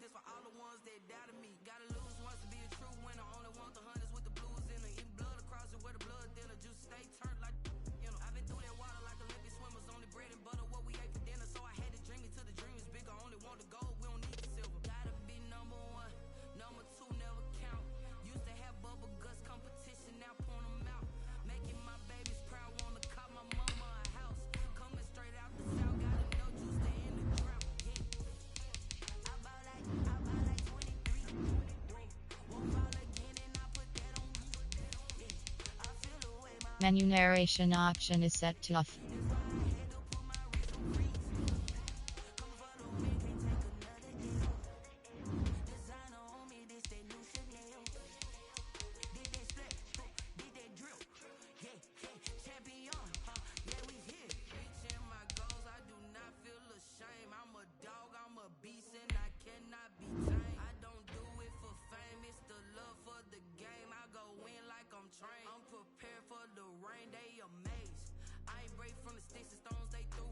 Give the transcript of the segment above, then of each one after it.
just for all the ones that doubted me. Gotta lose once to be a true winner. Only want the hunters with the blues in her. Eating blood across it where the blood thinner. Juice stay turned like, you know. I've been through that water like Olympic swimmers. Only bread and butter what we ate for dinner. So I had to dream it till the dream is bigger. Only want the gold, we don't need the silver. Gotta be number one, number two never count. Used to have bubble guts competition, now point them out. Making my babies proud, wanna cop my mama a house. Coming straight out the south, gotta know juice to end the drought. Yeah. I bought like 23. Won't fall again and I put that on me. Yeah. I feel the way my Menu narration option is set to off. I'm prepared for the rain, they amazed. I ain't break from the sticks and stones they threw.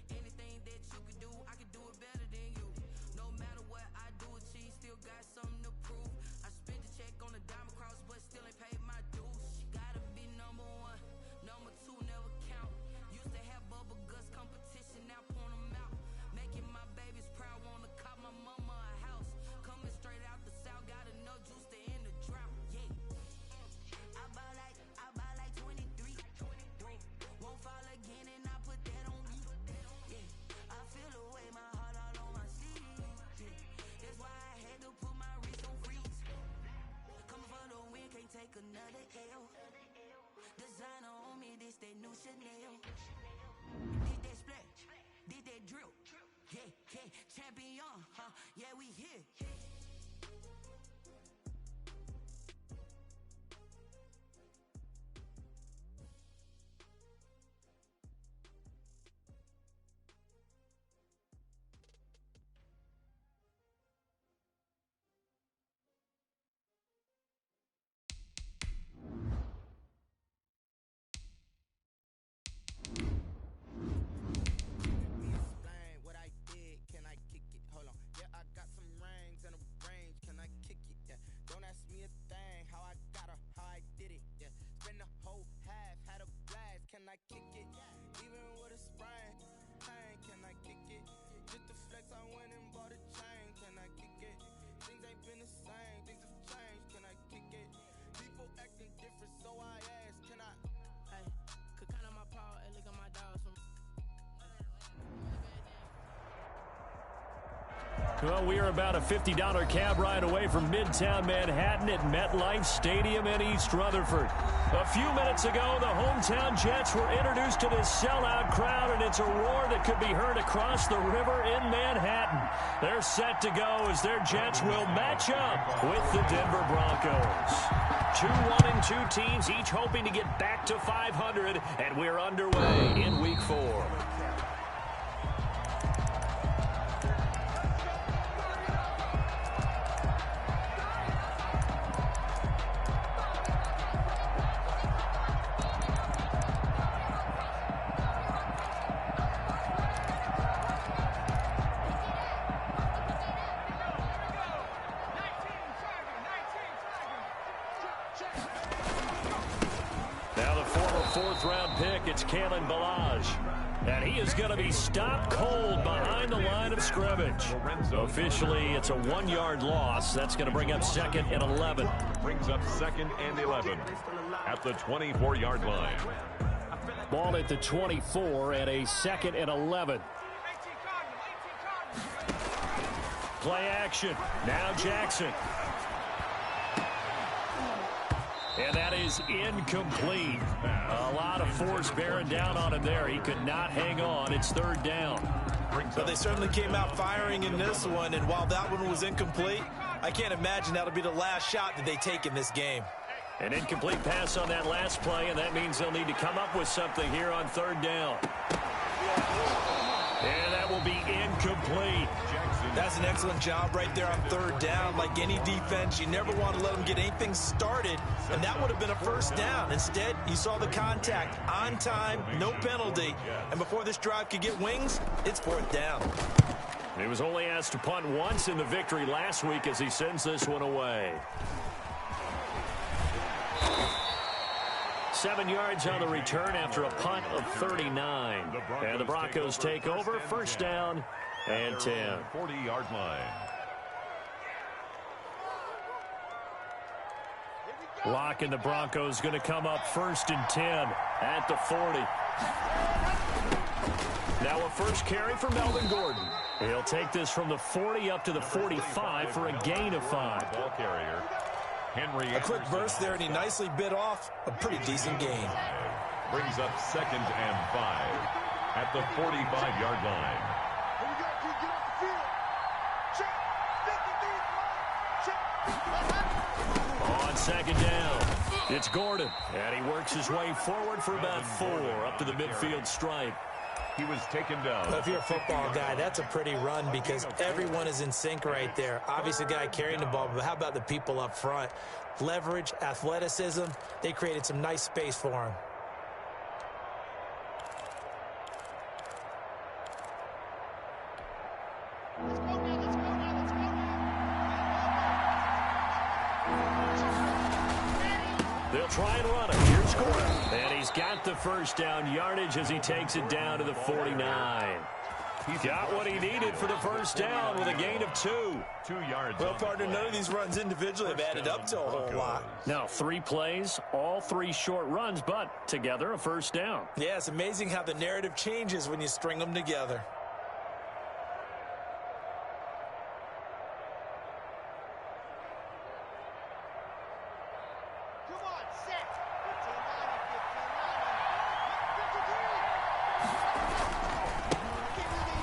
Anything that you can do, I can do it better than you. No matter what I do, achieve, still got something to prove. I spent the check on the diamond cross, but still ain't paid my dues. Gotta be number one, number two never count. Used to have bubble guts competition, now point them out. Making my babies proud, wanna cop my mama a house. Coming straight out the south, gotta know juice to end the drought. Yeah. I bought like 23. Won't fall again and I put that on me. Yeah. I feel the way my heart all on my sleeve. Yeah. That's why I had to put my wrist on freeze. Coming for the win, can't take another L. Designer on me, this that new Chanel. Did that splash, did that drill. Yeah, yeah, champion, huh? Yeah, we here. Can I kick it? Even with a sprain, pain, can I kick it? Just to flex, I went and bought a chain. Can I kick it? Things ain't been the same, things have changed. Can I kick it? People acting different, so I asked, can I? Hey, could count on my paw and look at my dogs from. Well, we are about a $50 cab ride away from Midtown Manhattan at MetLife Stadium in East Rutherford. A few minutes ago, the hometown Jets were introduced to this sellout crowd, and it's a roar that could be heard across the river in Manhattan. They're set to go as their Jets will match up with the Denver Broncos. 2-1-2 teams, each hoping to get back to 500, and we're underway in Week 4. Fourth-round pick, it's Kalen Ballage. And he is going to be stopped cold behind the line of scrimmage. Officially, it's a 1-yard loss. That's going to bring up second and 11. Brings up second and 11 at the 24-yard line. Ball at the 24 and a second and 11. Play action. Now Jackson. And that is incomplete. A lot of force bearing down on him there. He could not hang on. It's third down. But they certainly came out firing in this one, and while that one was incomplete, I can't imagine that'll be the last shot that they take in this game. An incomplete pass on that last play, and that means they'll need to come up with something here on third down. And that will be incomplete. That's an excellent job right there on third down. Like any defense, you never want to let them get anything started, and that would have been a first down. Instead, you saw the contact on time, no penalty, and before this drive could get wings, it's fourth down. He was only asked to punt once in the victory last week as he sends this one away. 7 yards on the return after a punt of 39. And the Broncos take over, first down and 10. 40-yard line. Locke and the Broncos going to come up first and 10 at the 40. Now a first carry for Melvin Gordon. He'll take this from the 40 up to the 45 for a gain of 5. Ball carrier. Henry a quick burst there, and he nicely bit off a pretty decent gain. Brings up 2nd and 5 at the 45-yard line. On 2nd down, it's Gordon, and he works his way forward for about 4 up to the midfield stripe. He was taken down. Well, if you're a football guy, that's a pretty run because everyone is in sync right there. Obviously, the guy carrying the ball, but how about the people up front? Leverage, athleticism, they created some nice space for him. They'll try and run it. Here's Gordon. And he's got the first down yardage as he takes it down to the 49. He got what he needed for the first down with a gain of 2. 2 yards. Well, partner, none of these runs individually have added up to a whole lot. Now 3 plays, all 3 short runs, but together a first down. Yeah, it's amazing how the narrative changes when you string them together.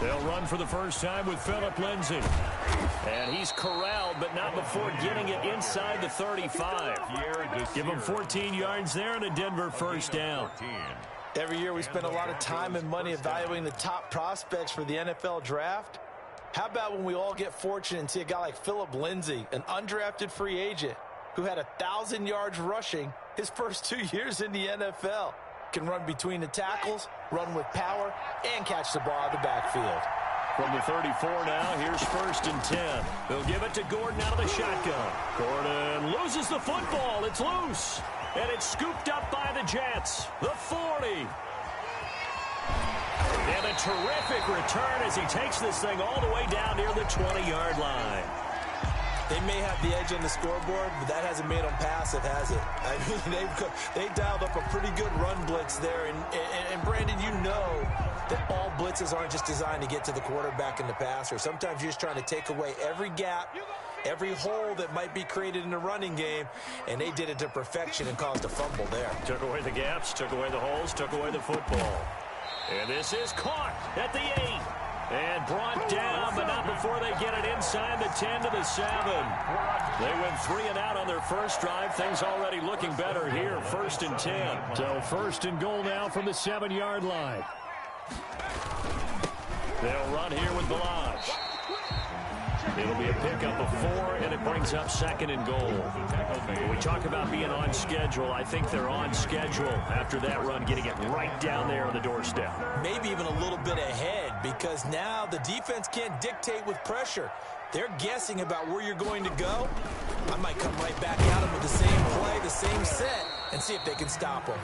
They'll run for the first time with Phillip Lindsay. And he's corralled, but not before getting it inside the 35. Give him 14 yards there and a Denver first down. Every year we spend a lot of time and money evaluating the top prospects for the NFL draft. How about when we all get fortunate and see a guy like Phillip Lindsay, an undrafted free agent who had 1,000 yards rushing his first 2 years in the NFL. Can run between the tackles, run with power, and catch the ball out of the backfield. From the 34 now, here's 1st and 10. They'll give it to Gordon out of the shotgun. Gordon loses the football. It's loose. And it's scooped up by the Jets. The 40. And a terrific return as he takes this thing all the way down near the 20-yard line. They may have the edge on the scoreboard, but that hasn't made them passive, has it? I mean, they dialed up a pretty good run blitz there. And Brandon, you know that all blitzes aren't just designed to get to the quarterback and the passer. Sometimes you're just trying to take away every gap, every hole that might be created in the running game, and they did it to perfection and caused a fumble there. Took away the gaps, took away the holes, took away the football. And this is caught at the 8. And brought down, but not before they get it inside the 10 to the 7. They went 3 and out on their first drive. Things already looking better here. 1st and 10. So 1st and goal now from the 7-yard line. They'll run here with Balazs. It'll be a pickup of 4, and it brings up 2nd and goal. When we talk about being on schedule, I think they're on schedule after that run, getting it right down there on the doorstep. Maybe even a little bit ahead, because now the defense can't dictate with pressure. They're guessing about where you're going to go. I might come right back at them with the same play, the same set, and see if they can stop them.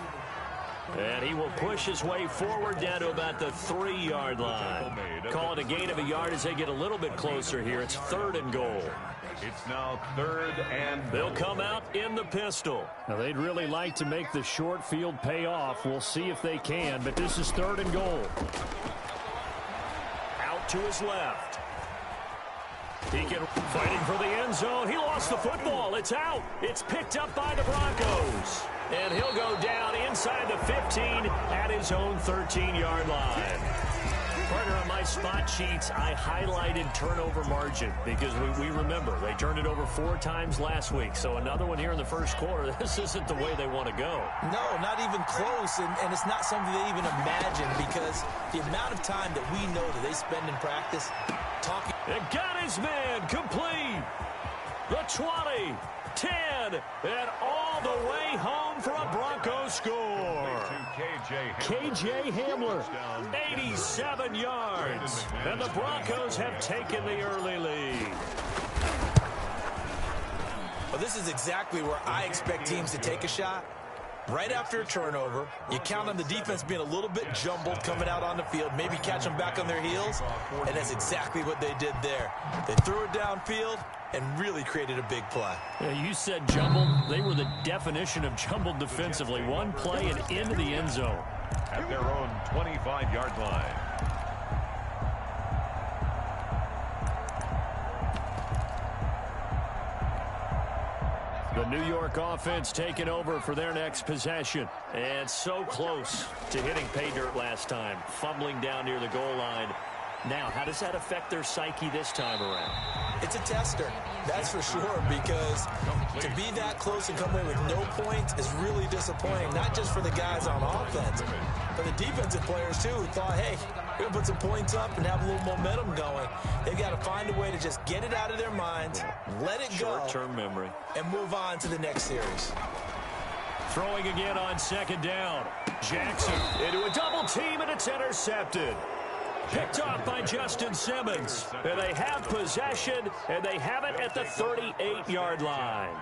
And he will push his way forward down to about the 3-yard line. Call it a gain of a yard as they get a little bit closer here. It's 3rd and goal. It's now 3rd and they'll come out in the pistol. Now, they'd really like to make the short field pay off. We'll see if they can, but this is 3rd and goal. Out to his left. He can fighting for the end zone. He lost the football. It's out. It's picked up by the Broncos. And he'll go down inside the 15 at his own 13-yard line. Partner, on my spot sheets, I highlighted turnover margin because we remember they turned it over 4 times last week. So another one here in the first quarter. This isn't the way they want to go. No, not even close. And it's not something they even imagine because the amount of time that we know that they spend in practice talking. And got his man complete. the 20, 10, and all the way home for a Broncos score. KJ Hamler, 87 yards, and the Broncos have taken the early lead. Well, this is exactly where I expect teams to take a shot. Right after a turnover, you count on the defense being a little bit jumbled coming out on the field, maybe catch them back on their heels, and that's exactly what they did there. They threw it downfield and really created a big play. Yeah, you said jumbled. They were the definition of jumbled defensively. One play and into the end zone. At their own 25-yard line. The New York offense taking over for their next possession. And so close to hitting pay dirt last time. Fumbling down near the goal line. Now, how does that affect their psyche this time around? It's a tester, that's for sure, because to be that close and come away with no points is really disappointing, not just for the guys on offense, but the defensive players, too, who thought, hey, we're going to put some points up and have a little momentum going. They've got to find a way to just get it out of their minds, let it go, short-term memory, and move on to the next series. Throwing again on second down. Jackson into a double team, and it's intercepted. Picked off by Justin Simmons. And they have possession, and they have it at the 38-yard line.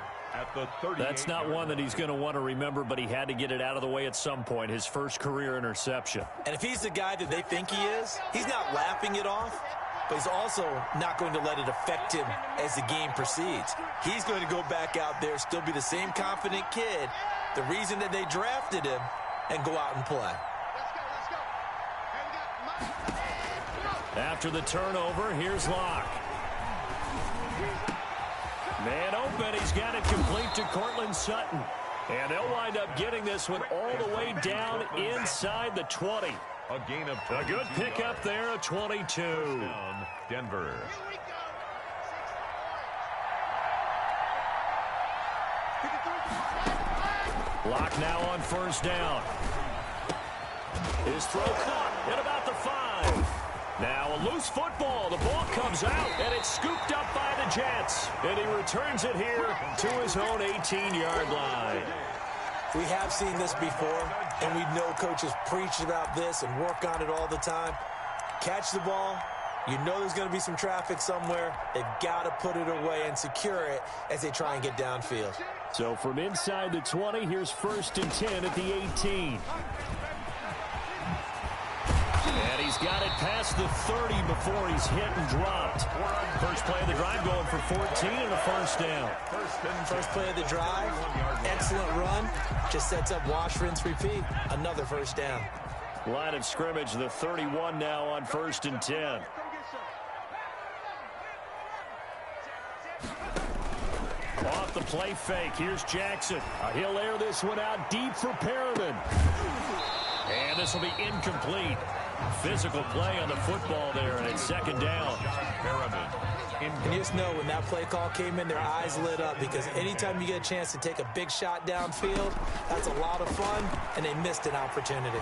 That's not one that he's going to want to remember, but he had to get it out of the way at some point, his first career interception. And if he's the guy that they think he is, he's not laughing it off, but he's also not going to let it affect him as the game proceeds. He's going to go back out there, still be the same confident kid, the reason that they drafted him, and go out and play. After the turnover, here's Locke. Man open, he's got it complete to Cortland Sutton. And they'll wind up getting this one all the way down inside the 20. A good pickup there, a 22. Denver. Locke now on first down. His throw caught at about the 5. Now a loose football. The ball comes out, and it's scooped up by the Jets. And he returns it here to his own 18-yard line. We have seen this before, and we know coaches preach about this and work on it all the time. Catch the ball. You know there's going to be some traffic somewhere. They've got to put it away and secure it as they try and get downfield. So from inside the 20, here's 1st and 10 at the 18. And he's got it past the 30 before he's hit and dropped. First play of the drive going for 14 and a first down. First play of the drive, excellent run. Just sets up wash, rinse, repeat. Another first down. Line of scrimmage, the 31 now on 1st and 10. Off the play fake, here's Jackson. He'll air this one out deep for Perriman. And this will be incomplete. Physical play on the football there, and it's second down. And you just know when that play call came in, their eyes lit up, because anytime you get a chance to take a big shot downfield, that's a lot of fun, and they missed an opportunity.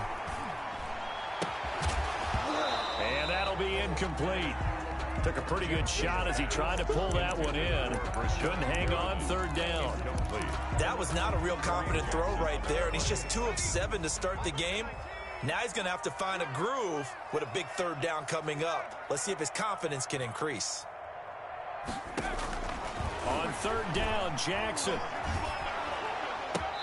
And that'll be incomplete. Took a pretty good shot as he tried to pull that one in. Couldn't hang on, third down. That was not a real confident throw right there, and he's just 2 of 7 to start the game. Now he's going to have to find a groove with a big third down coming up. Let's see if his confidence can increase. On third down, Jackson.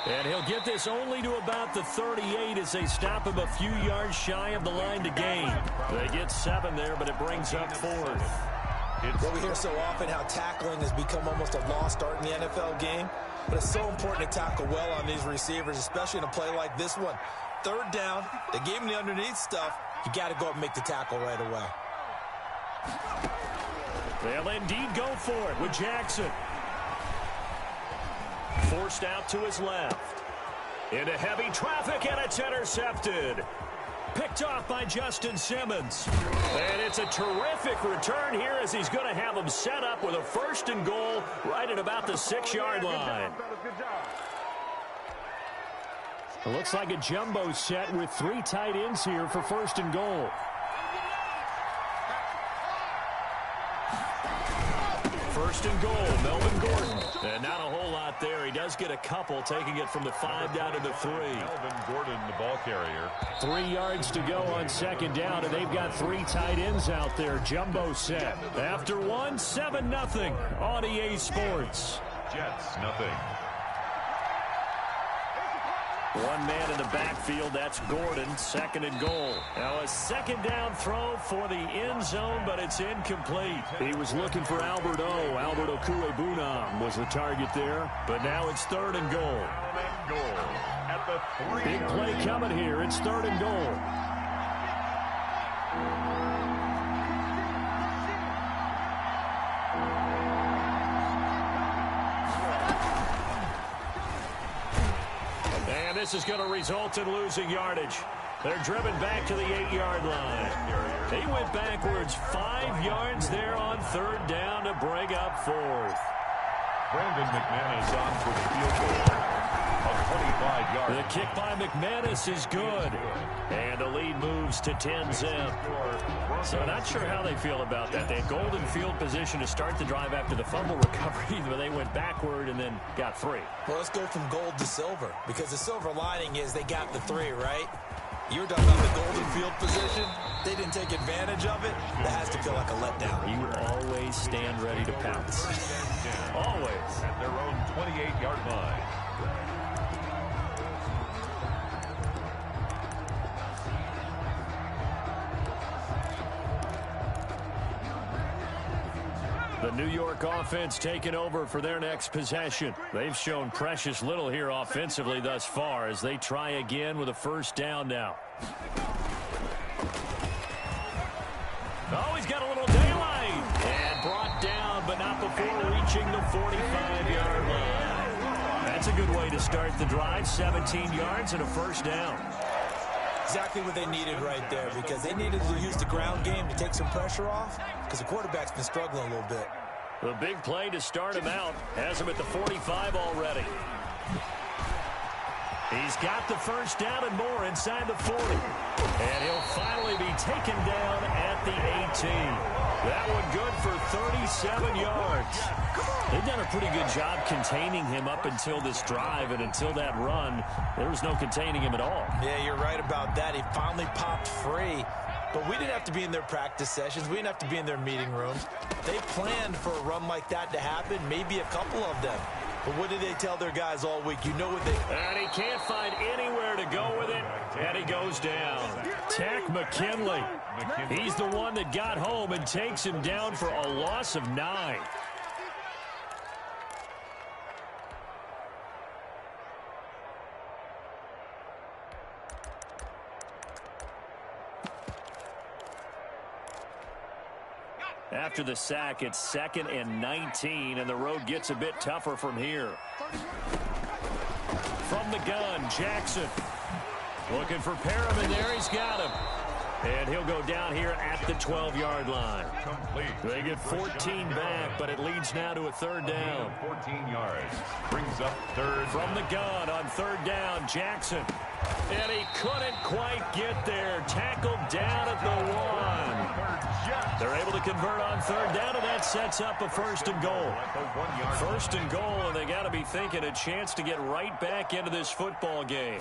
And he'll get this only to about the 38 as they stop him a few yards shy of the line to gain. They get 7 there, but it brings up 4th. Well, we hear so often how tackling has become almost a lost art in the NFL game, but it's so important to tackle well on these receivers, especially in a play like this one. Third down, they gave him the underneath stuff. You got to go up and make the tackle right away. They'll indeed go for it with Jackson. Forced out to his left. Into heavy traffic, and it's intercepted. Picked off by Justin Simmons. And it's a terrific return here as he's going to have him set up with a 1st and goal right at about the 6-yard line. It looks like a jumbo set with 3 tight ends here for 1st and goal. First and goal, Melvin Gordon. And not a whole lot there. He does get a couple, taking it from the 5 down to the 3. Melvin Gordon, the ball carrier. 3 yards to go on second down, and they've got 3 tight ends out there. Jumbo set. After 1, 7-0 on EA Sports. Jets, nothing. 1 man in the backfield, that's Gordon, 2nd and goal. Now a 2nd down throw for the end zone, but it's incomplete. He was looking for Albert O. Albert Okuebunam was the target there, but now it's 3rd and goal. At the 3. Big play coming here. It's 3rd and goal. This is going to result in losing yardage. They're driven back to the 8-yard line. They went backwards 5 yards there on 3rd down to bring up 4th. Brandon McManus on for the field goal of 25 yards. The kick by McManus is good. And the lead moves to 10-zip. So not sure how they feel about that. They had golden field position to start the drive after the fumble recovery, but they went backward and then got 3. Well, let's go from gold to silver, because the silver lining is they got the 3, right? You were talking about the golden field position. They didn't take advantage of it. That has to feel like a letdown. You always stand ready to pounce. Always. At their own 28-yard line. The New York offense taking over for their next possession. They've shown precious little here offensively thus far as they try again with a 1st down now. Oh, he's got a little daylight. And brought down, but not before reaching the 45-yard line. That's a good way to start the drive. 17 yards and a 1st down. Exactly what they needed right there, because they needed to use the ground game to take some pressure off, because the quarterback's been struggling a little bit. The big play to start him out has him at the 45 already. He's got the 1st down and more inside the 40. And he'll finally be taken down at the 18. That one good for 37 yards. They've done a pretty good job containing him up until this drive, and until that run, there was no containing him at all. Yeah, you're right about that. He finally popped free. But we didn't have to be in their practice sessions. We didn't have to be in their meeting rooms. They planned for a run like that to happen, maybe a couple of them. But what did they tell their guys all week? You know what they... And he can't find anywhere to go with it, and he goes down. Takk McKinley. He's the one that got home and takes him down for a loss of 9. After the sack, it's 2nd and 19, and the road gets a bit tougher from here. From the gun, Jackson. Looking for Perriman there. He's got him. And he'll go down here at the 12-yard line. Complete. They get 14 back, but it leads now to a 3rd down. 14 yards. Brings up 3rd. From the gun on 3rd down, Jackson. And he couldn't quite get there. Tackled down at the 1. They're able to convert on 3rd down, and that sets up a 1st and goal. 1st and goal, and they got to be thinking a chance to get right back into this football game.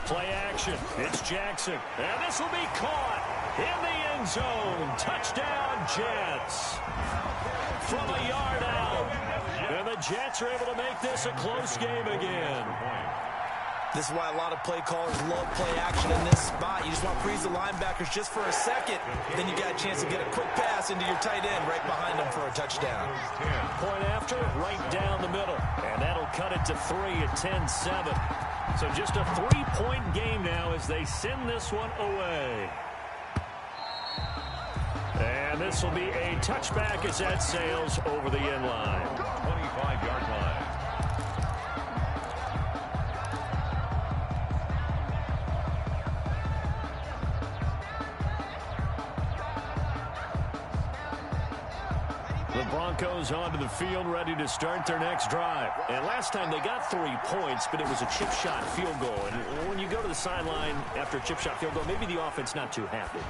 Play action. It's Jackson. And this will be caught in the end zone. Touchdown, Jets. From a yard out. And the Jets are able to make this a close game again. This is why a lot of play callers love play action in this spot. You just want to freeze the linebackers just for a second. Then you got a chance to get a quick pass into your tight end right behind them for a touchdown. Point after, right down the middle. And that'll cut it to 3 at 10-7. So just a 3-point game now as they send this one away. And this will be a touchback as that sails over the end line. 25-yard line. The Broncos onto the field, ready to start their next drive. And last time they got 3 points, but it was a chip shot field goal. And when you go to the sideline after a chip shot field goal, maybe the offense not too happy.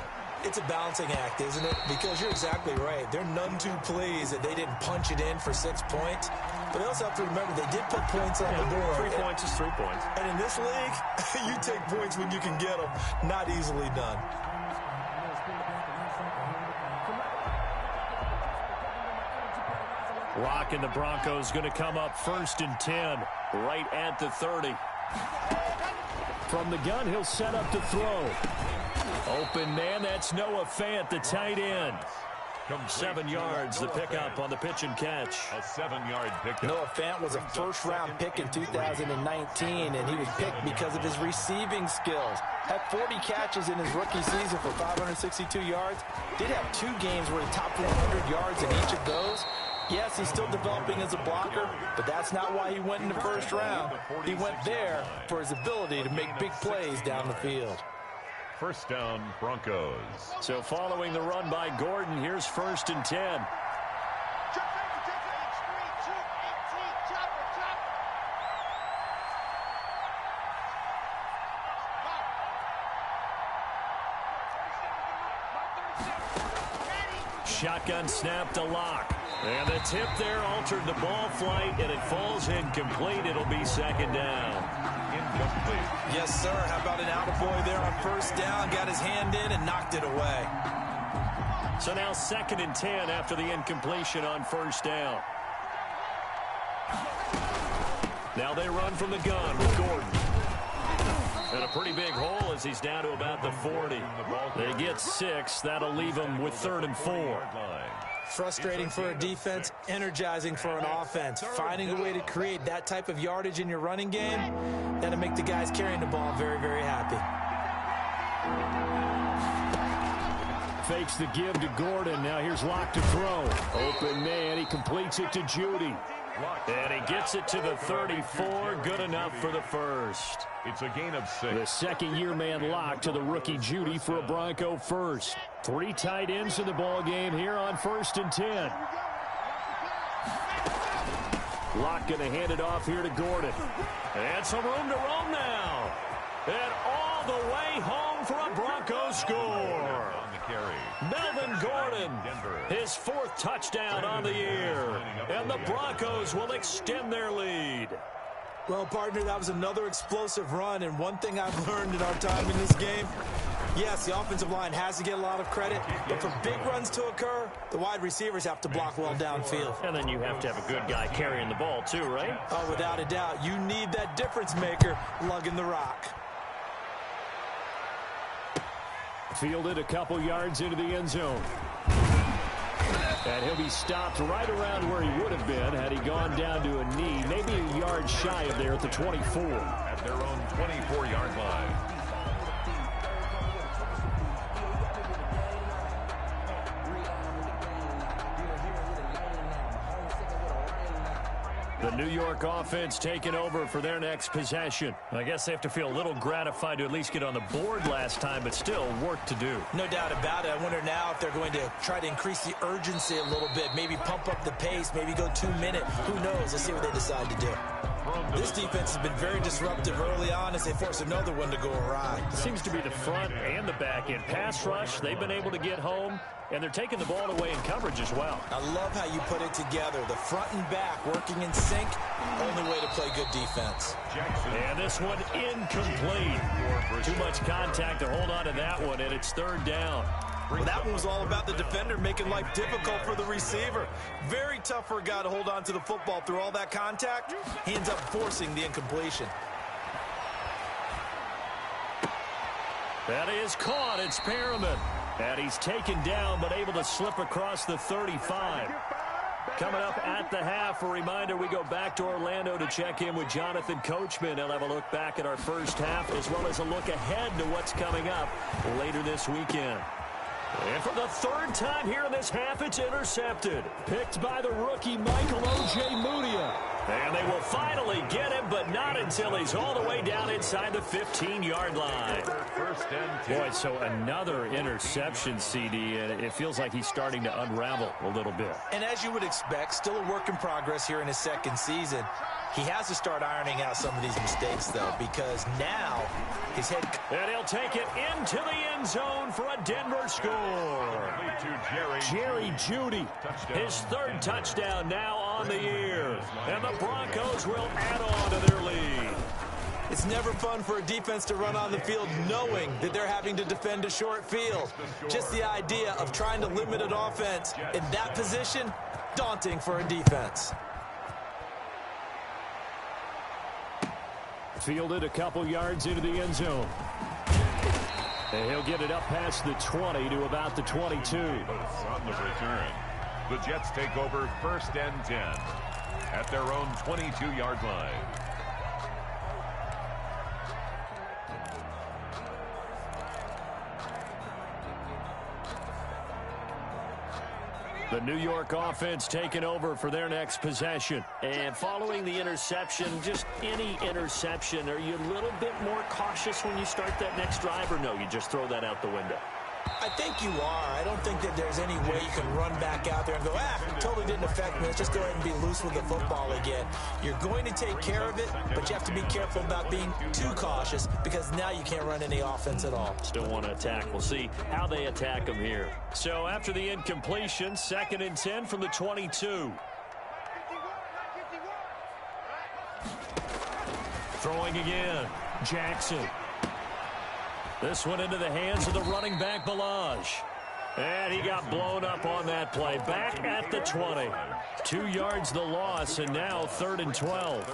It's a balancing act, isn't it? Because you're exactly right. They're none too pleased that they didn't punch it in for 6 points. But they also have to remember they did put points on the board. 3 points is 3 points. And in this league, you take points when you can get them. Not easily done. Locke and the Broncos going to come up 1st and 10, right at the 30. From the gun, he'll set up to throw. Open man, that's Noah Fant, the tight end. 7 yards, the pickup on the pitch and catch. A 7-yard pickup. Noah Fant was a first-round pick in 2019, and he was picked because of his receiving skills. Had 40 catches in his rookie season for 562 yards. Did have 2 games where he topped 100 yards in each of those. Yes, he's still developing as a blocker, but that's not why he went in the first round. He went there for his ability to make big plays down the field. First down, Broncos. So following the run by Gordon, here's 1st and 10. Shotgun snap to Locke. And the tip there altered the ball flight, and it falls incomplete. It'll be 2nd down. Incomplete. Yes, sir. How about an attaboy there on 1st down? Got his hand in and knocked it away. So now 2nd and 10 after the incompletion on 1st down. Now they run from the gun with Gordon. And a pretty big hole as he's down to about the 40. They get 6. That'll leave them with 3rd and 4. Frustrating for a defense, energizing for an offense. Finding a way to create that type of yardage in your running game, that'll make the guys carrying the ball very, very happy. Fakes the give to Gordon. Now here's Locke to throw. Open man. He completes it to Judy. And he gets it to the 34. Good enough for the first. It's a gain of 6. The second-year man Locke to the rookie Judy for a Bronco first. 3 tight ends in the ball game here on 1st and 10. Locke going to hand it off here to Gordon. And some room to roam now. And all the way home for a Bronco score. On the carry. Melvin Gordon, his 4th touchdown on the year. And the Broncos will extend their lead. Well, partner, that was another explosive run, and one thing I've learned in our time in this game, yes, the offensive line has to get a lot of credit, but for big runs to occur, the wide receivers have to block well downfield. And then you have to have a good guy carrying the ball too, right? Oh, without a doubt. You need that difference maker lugging the rock. Fielded a couple yards into the end zone. And he'll be stopped right around where he would have been had he gone down to a knee, maybe a yard shy of there at the 24. At their own 24-yard line. The New York offense taking over for their next possession. I guess they have to feel a little gratified to at least get on the board last time, but still work to do. No doubt about it. I wonder now if they're going to try to increase the urgency a little bit, maybe pump up the pace, maybe go 2 minute. Who knows? Let's see what they decide to do. This defense has been very disruptive early on as they force another one to go awry. It seems to be the front and the back end. Pass rush, they've been able to get home, and they're taking the ball away in coverage as well. I love how you put it together. The front and back working in sync, only way to play good defense. And this one incomplete. Too much contact to hold on to that one, and it's 3rd down. Well, that one was all about the defender making life difficult for the receiver. Very tough for a guy to hold on to the football through all that contact. He ends up forcing the incompletion. That is caught. It's Perriman. And he's taken down but able to slip across the 35. Coming up at the half, a reminder, we go back to Orlando to check in with Jonathan Coachman. He'll have a look back at our first half as well as a look ahead to what's coming up later this weekend. And for the 3rd time here in this half, it's intercepted. Picked by the rookie Michael O.J. Mudia. And they will finally get him, but not until he's all the way down inside the 15-yard line. Boy, so another interception, CD, and it feels like he's starting to unravel a little bit. And as you would expect, still a work in progress here in his second season. He has to start ironing out some of these mistakes, though, because now his head... And he'll take it into the end zone for a Denver score. Jerry Jeudy, his third touchdown now on the year. And the Broncos will add on to their lead. It's never fun for a defense to run on the field knowing that they're having to defend a short field. Just the idea of trying to limit an offense in that position, daunting for a defense. Fielded a couple yards into the end zone. And he'll get it up past the 20 to about the 22. On the return, the Jets take over 1st and 10 at their own 22-yard line. The New York offense taking over for their next possession. And following the interception, just any interception, are you a little bit more cautious when you start that next drive, or no, you just throw that out the window? I think you are. I don't think that there's any way you can run back out there and go, totally didn't affect me. Let's just go ahead and be loose with the football again. You're going to take care of it, but you have to be careful about being too cautious because now you can't run any offense at all. Still want to attack. We'll see how they attack them here. So after the incompletion, 2nd and 10 from the 22. Throwing again. Jackson. This one into the hands of the running back, Ballage. And he got blown up on that play. Back at the 20. 2 yards the loss, and now 3rd and 12.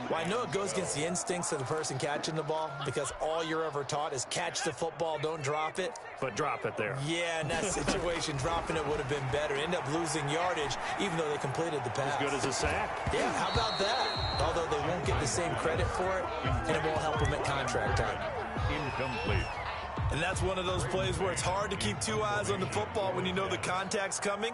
Well, I know it goes against the instincts of the person catching the ball because all you're ever taught is catch the football, don't drop it. But drop it there. Yeah, in that situation, dropping it would have been better. End up losing yardage, even though they completed the pass. As good as a sack. Yeah, how about that? Although they won't get the same credit for it, and it won't help them at contract time. Incomplete. And that's one of those plays where it's hard to keep 2 eyes on the football when you know the contact's coming,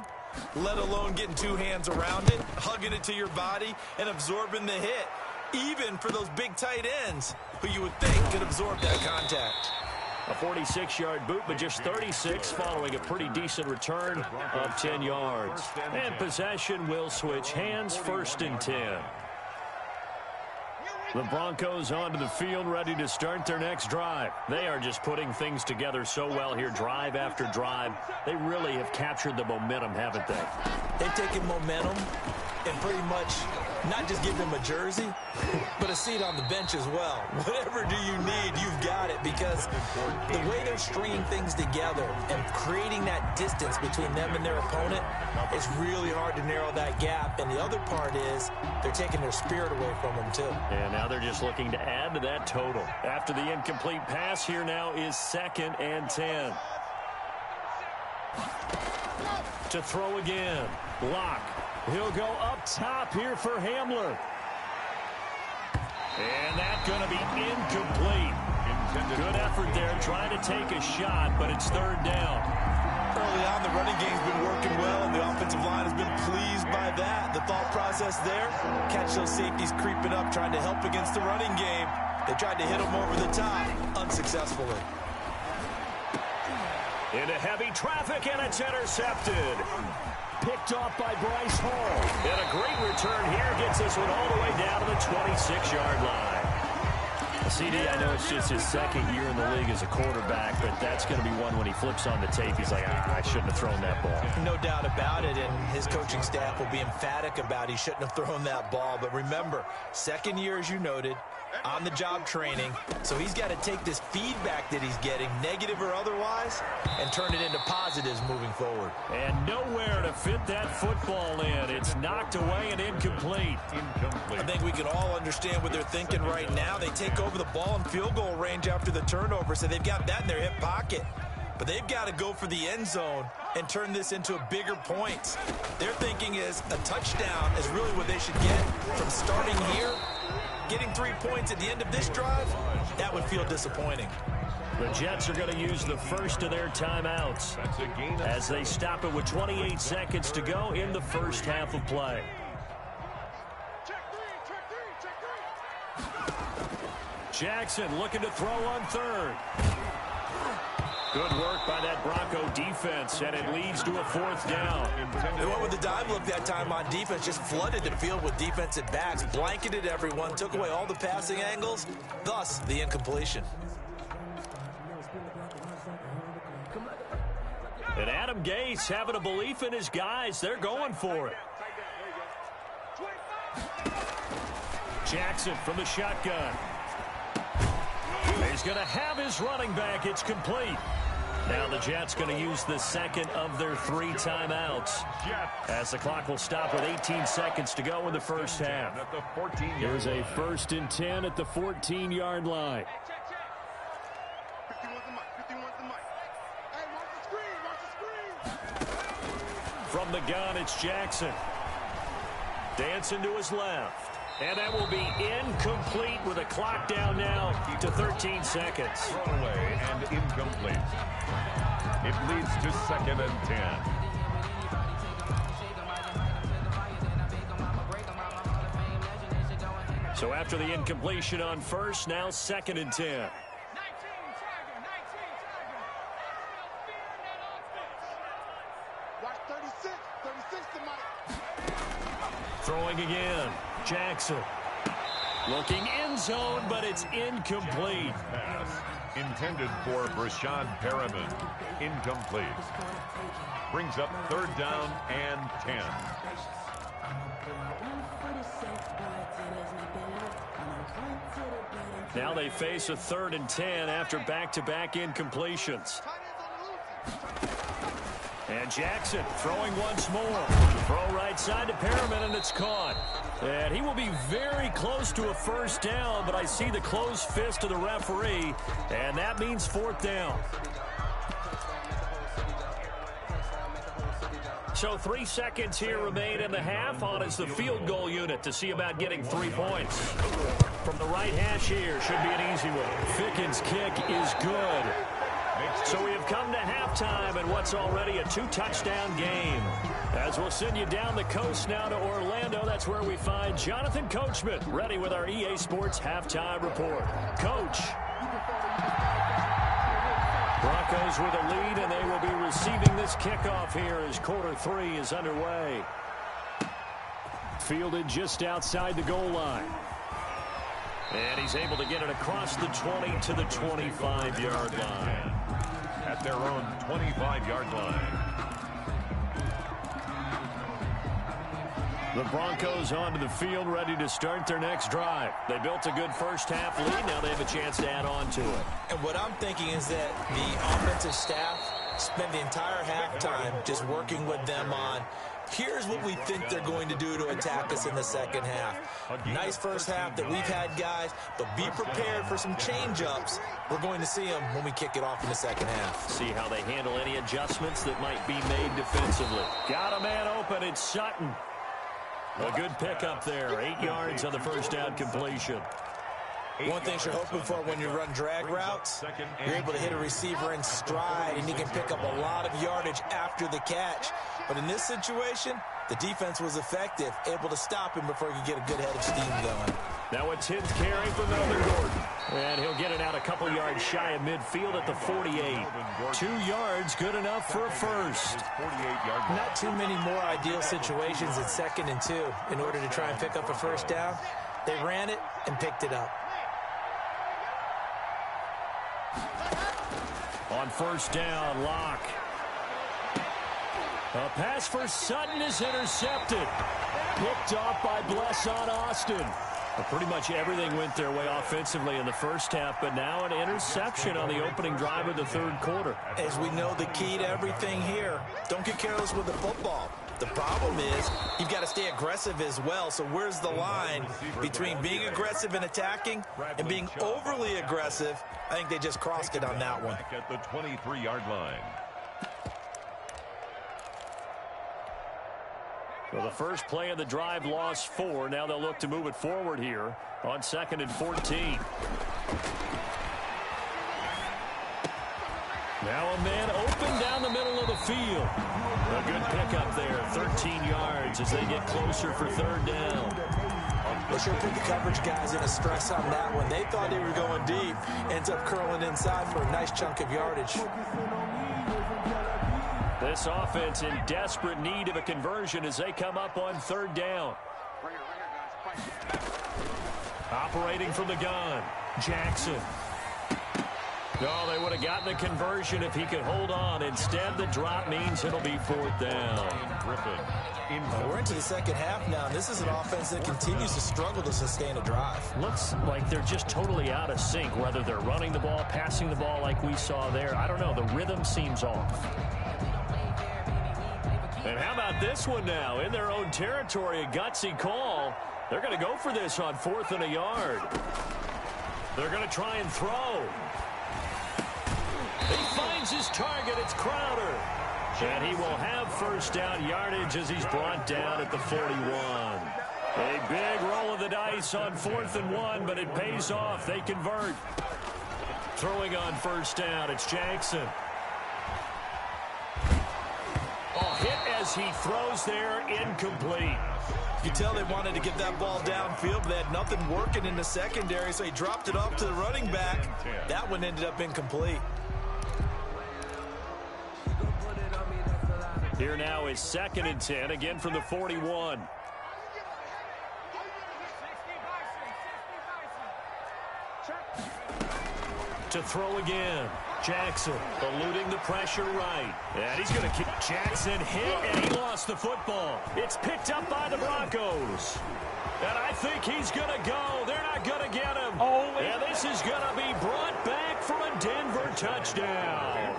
let alone getting 2 hands around it, hugging it to your body, and absorbing the hit, even for those big tight ends who you would think could absorb that contact. A 46-yard boot, but just 36 following a pretty decent return of 10 yards. And possession will switch hands, 1st and 10. The Broncos onto the field, ready to start their next drive. They are just putting things together so well here, drive after drive. They really have captured the momentum, haven't they? They've taken momentum and pretty much not just give them a jersey, but a seat on the bench as well. Whatever do you need, you've got it, because the way they're stringing things together and creating that distance between them and their opponent, it's really hard to narrow that gap. And the other part is they're taking their spirit away from them, too. And now they're just looking to add to that total. After the incomplete pass, here now is 2nd and 10. To throw again. Lock. He'll go up top here for Hamler. And that's going to be incomplete. Good effort there, trying to take a shot, but it's 3rd down. Early on, the running game's been working well, and the offensive line has been pleased by that. The thought process there, catch those safeties creeping up, trying to help against the running game. They tried to hit them over the top, unsuccessfully. Into heavy traffic, and it's intercepted. Picked off by Bryce Hall. And a great return here gets this one all the way down to the 26-yard line. CD, I know it's just his 2nd year in the league as a quarterback, but that's going to be one when he flips on the tape. He's like, I shouldn't have thrown that ball. No doubt about it, and his coaching staff will be emphatic about he shouldn't have thrown that ball. But remember, 2nd year, as you noted, on-the-job training. So he's got to take this feedback that he's getting, negative or otherwise, and turn it into positives moving forward. And nowhere to fit that football in. It's knocked away and incomplete. I think we can all understand what they're thinking right now. They take over the ball in field goal range after the turnover, so they've got that in their hip pocket. But they've got to go for the end zone and turn this into bigger points. Their thinking is a touchdown is really what they should get from starting here. Getting 3 points at the end of this drive, that would feel disappointing. The Jets are going to use the first of their timeouts as they stop it with 28 seconds to go in the first half of play. Jackson looking to throw on third. Good work by that Bronco defense, and it leads to a fourth down. They went with the dive look that time on defense, just flooded the field with defensive backs, blanketed everyone, took away all the passing angles, thus the incompletion. And Adam Gase having a belief in his guys. They're going for it. Jackson from the shotgun. He's going to have his running back. It's complete. Now the Jets going to use the second of their 3 timeouts as the clock will stop with 18 seconds to go in the first half. Here's a 1st and 10 at the 14-yard line. From the gun, it's Jackson. Dancing to his left. And that will be incomplete with a clock down now to 13 seconds. Thrown away and incomplete. It leads to 2nd and 10. So after the incompletion on first, now 2nd and 10. Throwing again. Jackson. Looking end zone, but it's incomplete. Pass intended for Brashad Perriman. Incomplete. Brings up 3rd down and 10. Now they face a 3rd and 10 after back-to-back incompletions. And Jackson throwing once more. Throw right side to Perriman, and it's caught. And he will be very close to a 1st down, but I see the closed fist of the referee, and that means 4th down. So 3 seconds here remain in the half. On is the field goal unit to see about getting 3 points. From the right hash here, should be an easy one. Fickens' kick is good. So we have come to halftime in what's already a 2-touchdown game. As we'll send you down the coast now to Orlando, that's where we find Jonathan Coachman ready with our EA Sports halftime report. Coach. Broncos with a lead, and they will be receiving this kickoff here as quarter 3 is underway. Fielded just outside the goal line. And he's able to get it across the 20 to the 25-yard line. At their own 25-yard line. The Broncos onto the field, ready to start their next drive. They built a good first half lead. Now they have a chance to add on to it. And what I'm thinking is that the offensive staff spent the entire halftime just working with them on, here's what we think they're going to do to attack us in the second half. Nice first half that we've had, guys, but be prepared for some change-ups. We're going to see them when we kick it off in the second half. See how they handle any adjustments that might be made defensively. Got a man open. It's Sutton. A good pickup there. 8 yards on the first down completion. One thing you're hoping for when you run drag routes, you're able to hit a receiver in stride, and he can pick up a lot of yardage after the catch. But in this situation, the defense was effective, able to stop him before he could get a good head of steam going. Now a 10th carry for Melvin Gordon. And he'll get it out a couple yards shy of midfield at the 48. 2 yards, good enough for a first. Not too many more ideal situations at 2nd and 2 in order to try and pick up a first down. They ran it and picked it up. On first down, Locke. A pass for Sutton is intercepted. Picked off by Blesson Austin. Pretty much everything went their way offensively in the first half, but now an interception on the opening drive of the 3rd quarter. As we know, the key to everything here, don't get careless with the football. The problem is you've got to stay aggressive as well. So where's the line between being aggressive and attacking and being overly aggressive? I think they just crossed it on that one. At the 23-yard line. Well, the first play of the drive lost 4. Now they'll look to move it forward here on 2nd and 14. Now a man open down the middle of the field. A good pickup there, 13 yards as they get closer for 3rd down. They sure put the coverage guys in a stress on that one. They thought they were going deep. Ends up curling inside for a nice chunk of yardage. This offense in desperate need of a conversion as they come up on third down. Operating from the gun, Jackson. No, they would have gotten the conversion if he could hold on. Instead, the drop means it'll be fourth down. We're into the second half now, and this is an offense that continues to struggle to sustain a drive. Looks like they're just totally out of sync, whether they're running the ball, passing the ball like we saw there. I don't know. The rhythm seems off. And how about this one now? In their own territory, a gutsy call. They're going to go for this on 4th and a yard. They're going to try and throw. He finds his target. It's Crowder. And he will have first down yardage as he's brought down at the 41. A big roll of the dice on 4th and 1, but it pays off. They convert. Throwing on first down, it's Jackson. Oh, hit as he throws there, incomplete. You can tell they wanted to get that ball downfield, but they had nothing working in the secondary, so he dropped it off to the running back. That one ended up incomplete. Here now is 2nd and 10, again from the 41. To throw again. Jackson eluding the pressure right. And he's going to kick. Jackson hit, and he lost the football. It's picked up by the Broncos. And I think he's going to go. They're not going to get him. And this is going to be brought back for a Denver touchdown.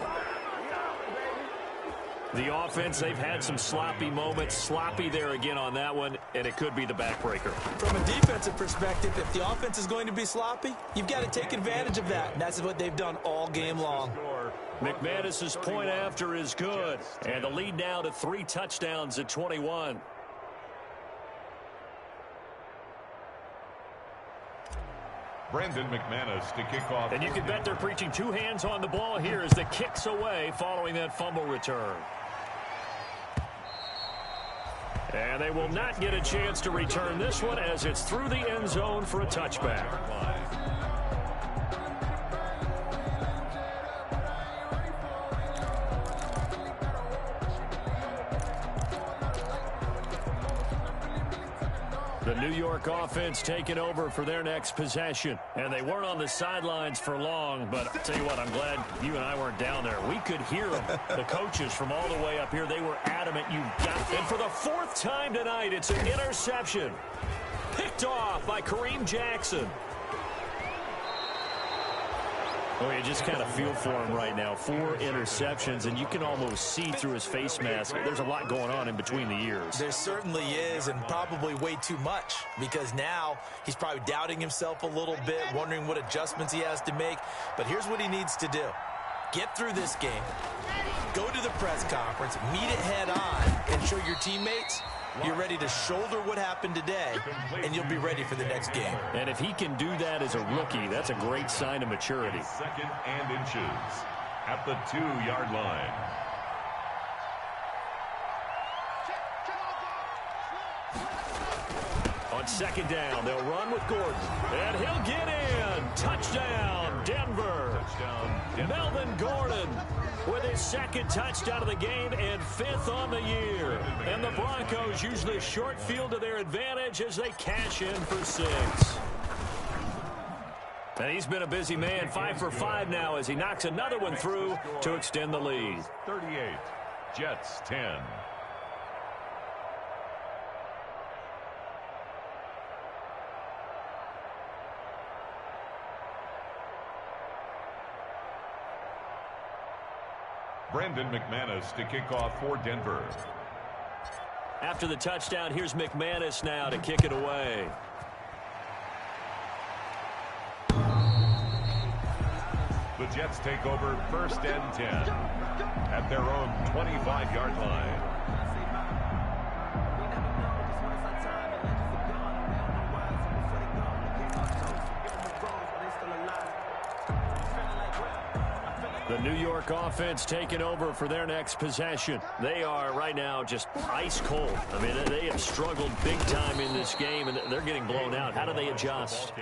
The offense, they've had some sloppy moments. Sloppy there again on that one, and it could be the backbreaker. From a defensive perspective, if the offense is going to be sloppy, you've got to take advantage of that. And that's what they've done all game long. McManus's point after is good. And the lead now to 3 touchdowns at 21. Brandon McManus to kick off. And you can bet they're preaching 2 hands on the ball here as the kick's away following that fumble return. And they will not get a chance to return this one as it's through the end zone for a touchback. The New York offense taking over for their next possession. And they weren't on the sidelines for long, but I'll tell you what, I'm glad you and I weren't down there. We could hear them. The coaches from all the way up here, they were adamant. You got it. And for the 4th time tonight, it's an interception. Picked off by Kareem Jackson. Oh, you just kind of feel for him right now. 4 interceptions, and you can almost see through his face mask. There's a lot going on in between the ears. There certainly is, and probably way too much, because now he's probably doubting himself a little bit, wondering what adjustments he has to make. But here's what he needs to do. Get through this game, go to the press conference, meet it head on, and show your teammates you're ready to shoulder what happened today, and you'll be ready for the next game. And if he can do that as a rookie, that's a great sign of maturity. 2nd and inches at the 2-yard line. On 2nd down, they'll run with Gordon. And he'll get in. Touchdown, Denver. Melvin Gordon with his 2nd touchdown of the game and 5th on the year. And the Broncos use this short field to their advantage as they cash in for 6. And he's been a busy man, 5 for 5 now as he knocks another one through to extend the lead. 38, Jets 10. Brandon McManus to kick off for Denver. After the touchdown, here's McManus now to kick it away. The Jets take over 1st and 10 at their own 25-yard line. The New York offense taking over for their next possession. They are right now just ice cold. I mean, they have struggled big time in this game, and they're getting blown out. How do they adjust?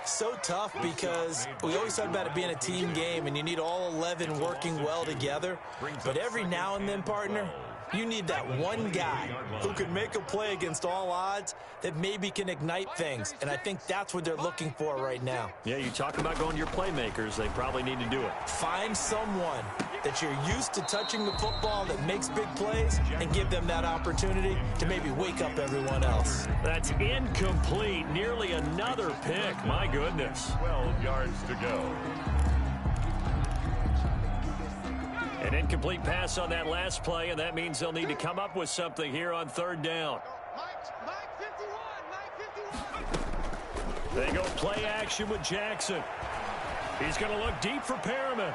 So tough because we always talk about it being a team game, and you need all 11 working well together. But every now and then, partner, you need that one guy who can make a play against all odds that maybe can ignite things. And I think that's what they're looking for right now. Yeah, you talk about going to your playmakers. They probably need to do it. Find someone that you're used to touching the football that makes big plays and give them that opportunity to maybe wake up everyone else. That's incomplete. Nearly another pick. My goodness. 12 yards to go. An incomplete pass on that last play, and that means they'll need to come up with something here on third down. They go play action with Jackson. He's going to look deep for Perriman.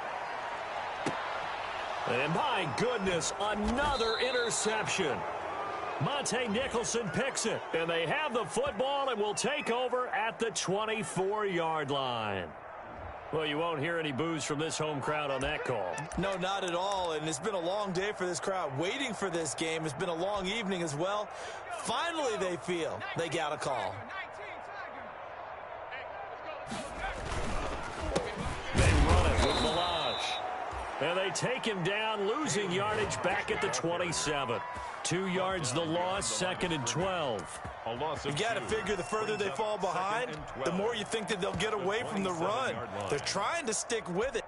And my goodness, another interception. Monte Nicholson picks it, and they have the football and will take over at the 24-yard line. Well, you won't hear any boos from this home crowd on that call. No, not at all, and it's been a long day for this crowd. Waiting for this game. It's been a long evening as well. Finally, they feel they got a call. They run it with Melage. And they take him down, losing yardage back at the 27. 2 yards the loss, 2nd and 12. You got to figure the further they fall behind, the more you think that they'll get away from the run. They're trying to stick with it.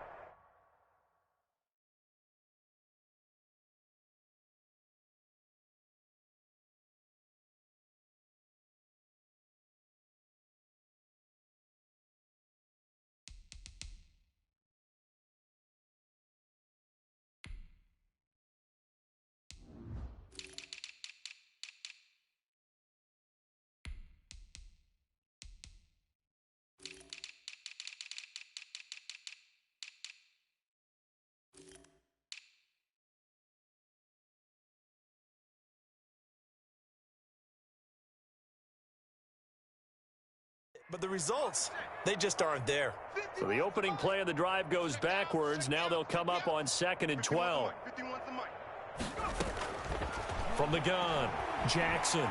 But the results, they just aren't there. So the opening play of the drive goes backwards. Now they'll come up on 2nd and 12. From the gun, Jackson.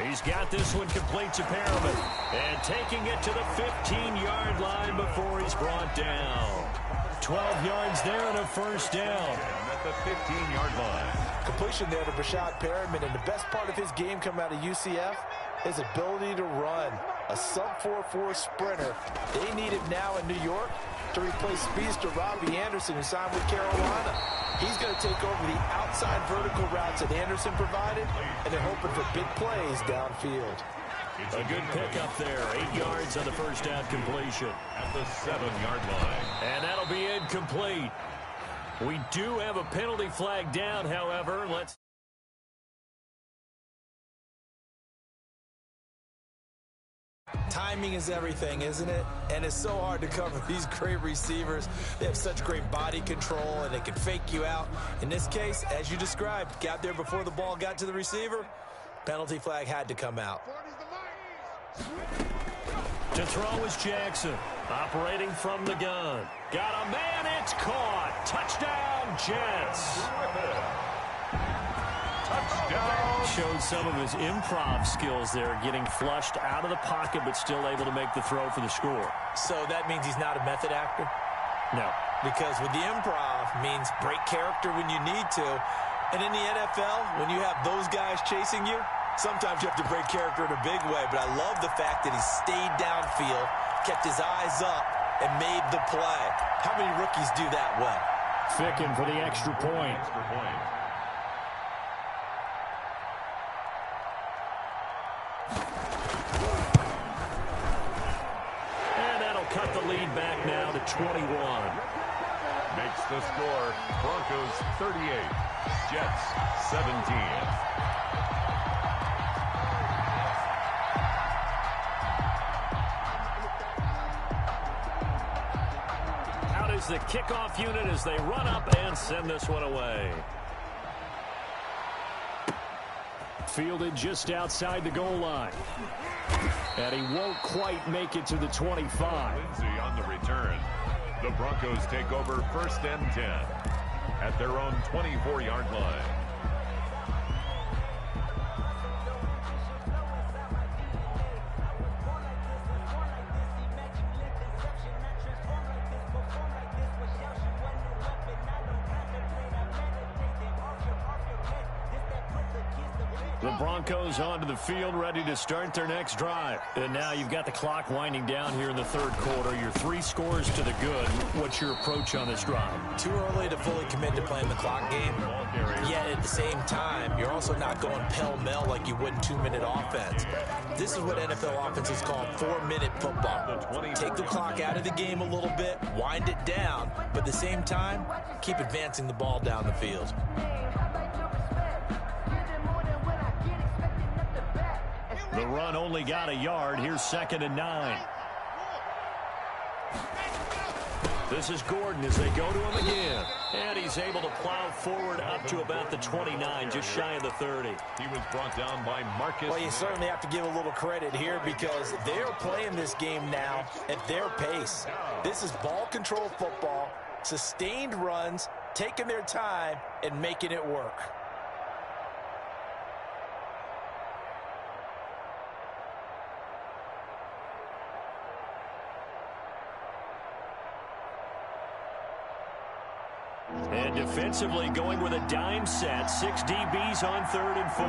He's got this one complete to Perriman. And taking it to the 15-yard line before he's brought down. 12 yards there and a first down. At the 15-yard line. Completion there to Breshad Perriman, and the best part of his game coming out of UCF, his ability to run. A sub-4.4 sprinter. They need him now in New York to replace speedster Robbie Anderson, who signed with Carolina. He's going to take over the outside vertical routes that Anderson provided, and they're hoping for big plays downfield. A good pickup there. 8 yards on the first down completion. At the 7-yard line. And that'll be incomplete. We do have a penalty flag down, however. Timing is everything, isn't it? And it's so hard to cover these great receivers. They have such great body control, and they can fake you out. In this case, as you described, got there before the ball got to the receiver. Penalty flag had to come out. To throw is Jackson, operating from the gun. Got a man, it's caught. Touchdown, Jets. Touchdown. Showed some of his improv skills there, getting flushed out of the pocket, but still able to make the throw for the score. So that means he's not a method actor? No. Because with the improv means break character when you need to. And in the NFL, when you have those guys chasing you, sometimes you have to break character in a big way. But I love the fact that he stayed downfield, kept his eyes up, and made the play. How many rookies do that well? Ficken for the extra point. And that'll cut the lead back now to 21. Makes the score Broncos 38, Jets 17. The kickoff unit as they run up and send this one away. Fielded just outside the goal line. And he won't quite make it to the 25. Lindsay on the return. The Broncos take over 1st and 10 at their own 24-yard line. The Broncos onto the field, ready to start their next drive. And now you've got the clock winding down here in the third quarter. Your 3 scores to the good. What's your approach on this drive? Too early to fully commit to playing the clock game. Yet at the same time, you're also not going pell-mell like you would in 2-minute offense. This is what NFL offenses call 4-minute football. Take the clock out of the game a little bit, wind it down, but at the same time, keep advancing the ball down the field. The run only got a yard. Here's 2nd and 9. This is Gordon as they go to him again. And he's able to plow forward up to about the 29, just shy of the 30. He was brought down by Marcus. Well, you certainly have to give a little credit here because they're playing this game now at their pace. This is ball control football, sustained runs, taking their time, and making it work. And defensively going with a dime set. 6 DBs on 3rd and 4.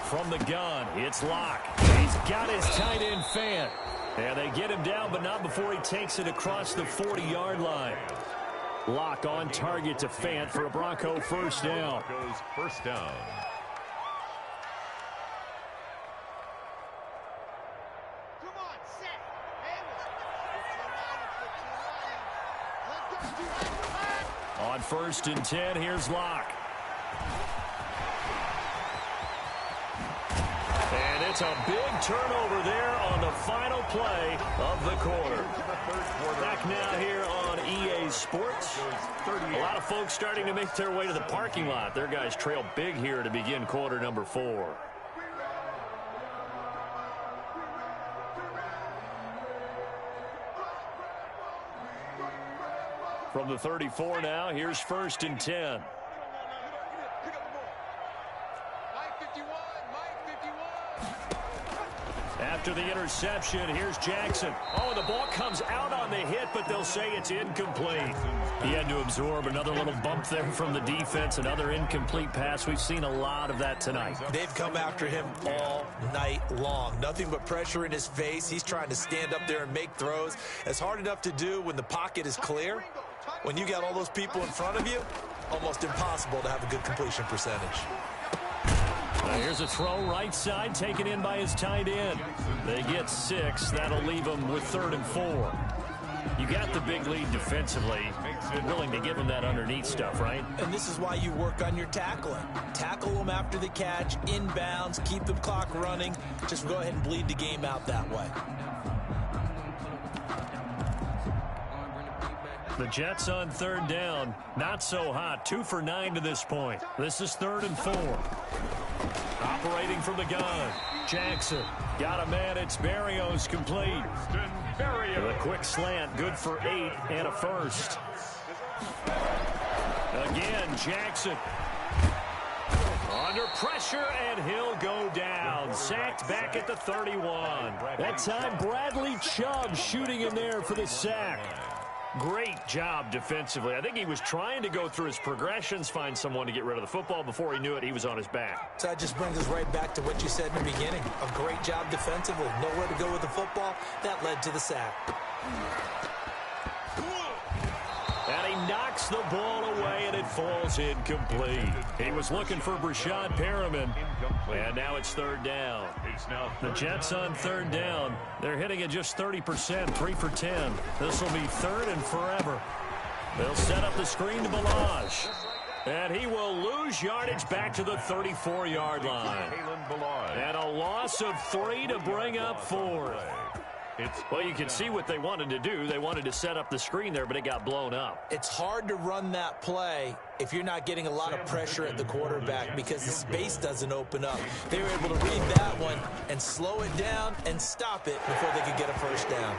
From the gun, it's Locke. He's got his tight end Fant. And they get him down, but not before he takes it across the 40-yard line. Locke on target to Fant for a Bronco first down. First down. On 1st and 10, here's Locke. And it's a big turnover there on the final play of the quarter. Back now here on EA Sports. A lot of folks starting to make their way to the parking lot. Their guys trail big here to begin quarter number 4. From the 34 now, here's 1st and 10. After the interception, here's Jackson. Oh, the ball comes out on the hit, but they'll say it's incomplete. He had to absorb another little bump there from the defense, another incomplete pass. We've seen a lot of that tonight. They've come after him all night long. Nothing but pressure in his face. He's trying to stand up there and make throws. It's hard enough to do when the pocket is clear. When you got all those people in front of you, almost impossible to have a good completion percentage. Here's a throw right side taken in by his tight end. They get 6. That'll leave them with 3rd and 4. You got the big lead defensively. Willing to give them that underneath stuff, right? And this is why you work on your tackling. Tackle them after the catch, inbounds, keep the clock running. Just go ahead and bleed the game out that way. The Jets on 3rd down. Not so hot. 2 for 9 to this point. This is 3rd and 4. Operating from the gun. Jackson. Got a man. It's Berrios complete. The quick slant. Good for 8 and a first. Again, Jackson. Under pressure, and he'll go down. Sacked back at the 31. That time, Bradley Chubb shooting in there for the sack. Great job defensively. I think he was trying to go through his progressions, find someone to get rid of the football. Before he knew it, he was on his back. So that just brings us right back to what you said in the beginning. A great job defensively. Nowhere to go with the football. That led to the sack. And he knocks the ball away, and it falls incomplete. He was looking for Breshad Perriman, and now it's 3rd down. The Jets on 3rd down. They're hitting at just 30%, 3 for 10. This will be 3rd and forever. They'll set up the screen to Balazs. And he will lose yardage back to the 34-yard line. And a loss of 3 to bring up 4th. Well, you can see what they wanted to do. They wanted to set up the screen there, but it got blown up. It's hard to run that play if you're not getting a lot of pressure at the quarterback because the space doesn't open up. They were able to read that one and slow it down and stop it before they could get a first down.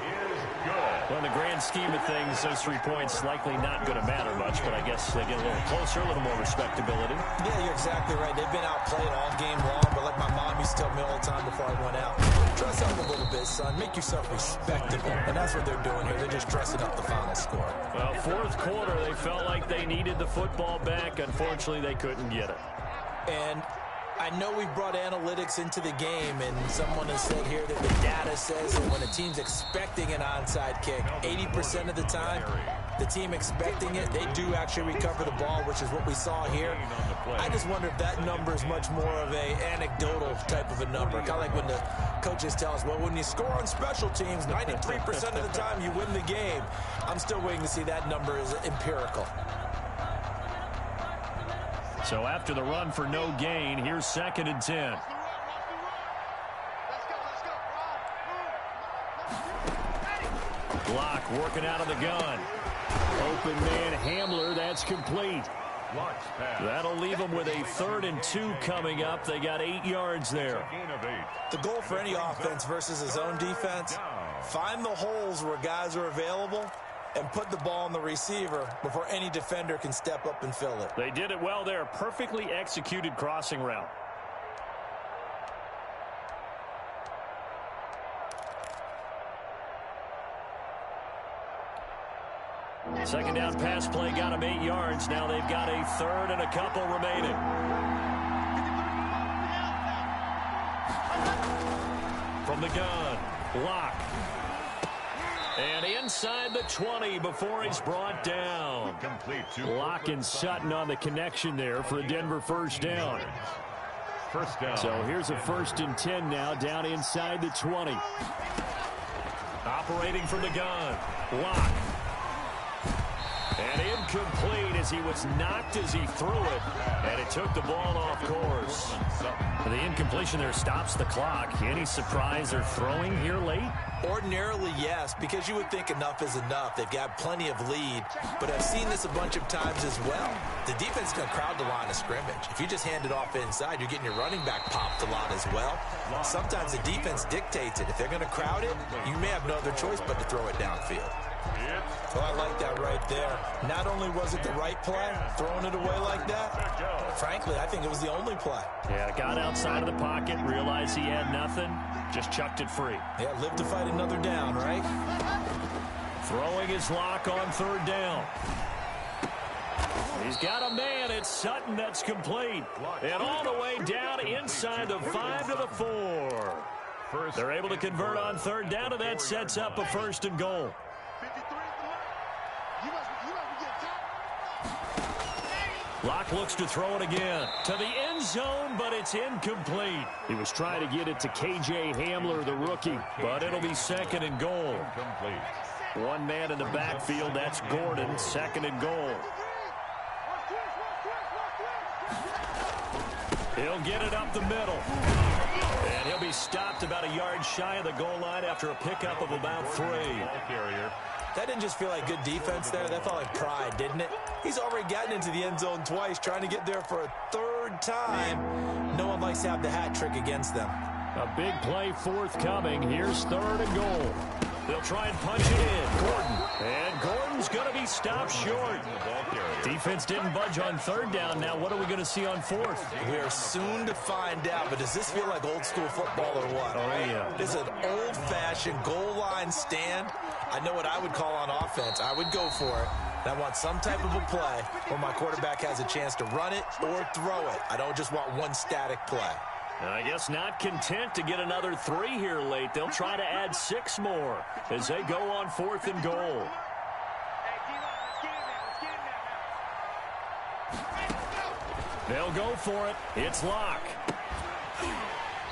Well, in the grand scheme of things, those 3 points likely not going to matter much, but I guess they get a little closer, a little more respectability. Yeah, you're exactly right. They've been outplayed all game long, but like my mom used to tell me all the time before I went out, dress up a little bit, son. Make yourself respectable. And that's what they're doing here. They're just dressing up the final score. Well, fourth quarter, they felt like they needed the football back. Unfortunately, they couldn't get it. And I know we brought analytics into the game, and someone has said here that the data says that when a team's expecting an onside kick, 80% of the time, the team expecting it, they do actually recover the ball, which is what we saw here. I just wonder if that number is much more of a anecdotal type of a number. Kind of like when the coaches tell us, well, when you score on special teams, 93% of the time you win the game. I'm still waiting to see that number is empirical. So after the run for no gain, here's 2nd and 10. Block working out of the gun. Open man Hamler, that's complete. That'll leave them with a 3rd and 2 coming up. They got 8 yards there. The goal for any offense versus his own defense, find the holes where guys are available and put the ball on the receiver before any defender can step up and fill it. They did it well there. Perfectly executed crossing route. Second down pass play got them 8 yards. Now they've got a 3rd and a couple remaining. From the gun, block. And inside the 20 before he's brought down. Locke and Sutton on the connection there for a Denver first down. So here's a 1st and 10 now down inside the 20. Operating from the gun, Locke. And incomplete as he was knocked as he threw it. And it took the ball off course. The incompletion there stops the clock. Any surprise they're throwing here late? Ordinarily, yes, because you would think enough is enough. They've got plenty of lead, but I've seen this a bunch of times as well. The defense can crowd the line of scrimmage. If you just hand it off inside, you're getting your running back popped a lot as well. Sometimes the defense dictates it. If they're going to crowd it, you may have no other choice but to throw it downfield. So I like that right there. Not only was it the right play, throwing it away like that, frankly, I think it was the only play. Yeah, got outside of the pocket, realized he had nothing, just chucked it free. Yeah, live to fight another down, right? Throwing his Lock on 3rd down. He's got a man. It's Sutton that's complete. And all the way down inside the 5 to the 4. They're able to convert on 3rd down, and that sets up a 1st and goal. Locke looks to throw it again to the end zone, but it's incomplete. He was trying to get it to K.J. Hamler, the rookie, but it'll be 2nd and goal. One man in the backfield, that's Gordon, 2nd and goal. He'll get it up the middle. And he'll be stopped about a yard shy of the goal line after a pickup of about 3. That didn't just feel like good defense there. That felt like pride, didn't it? He's already gotten into the end zone twice, trying to get there for a 3rd time. No one likes to have the hat trick against them. A big play forthcoming. Here's 3rd and goal. They'll try and punch it in. Gordon. And Gordon's going to be stopped short. Defense didn't budge on 3rd down. Now what are we going to see on 4th? We are soon to find out, but does this feel like old school football or what? Oh, yeah. This is an old-fashioned goal line stand. I know what I would call on offense. I would go for it. And I want some type of a play where my quarterback has a chance to run it or throw it. I don't just want one static play. I guess not content to get another 3 here late. They'll try to add 6 more as they go on 4th and goal. They'll go for it. It's Locke.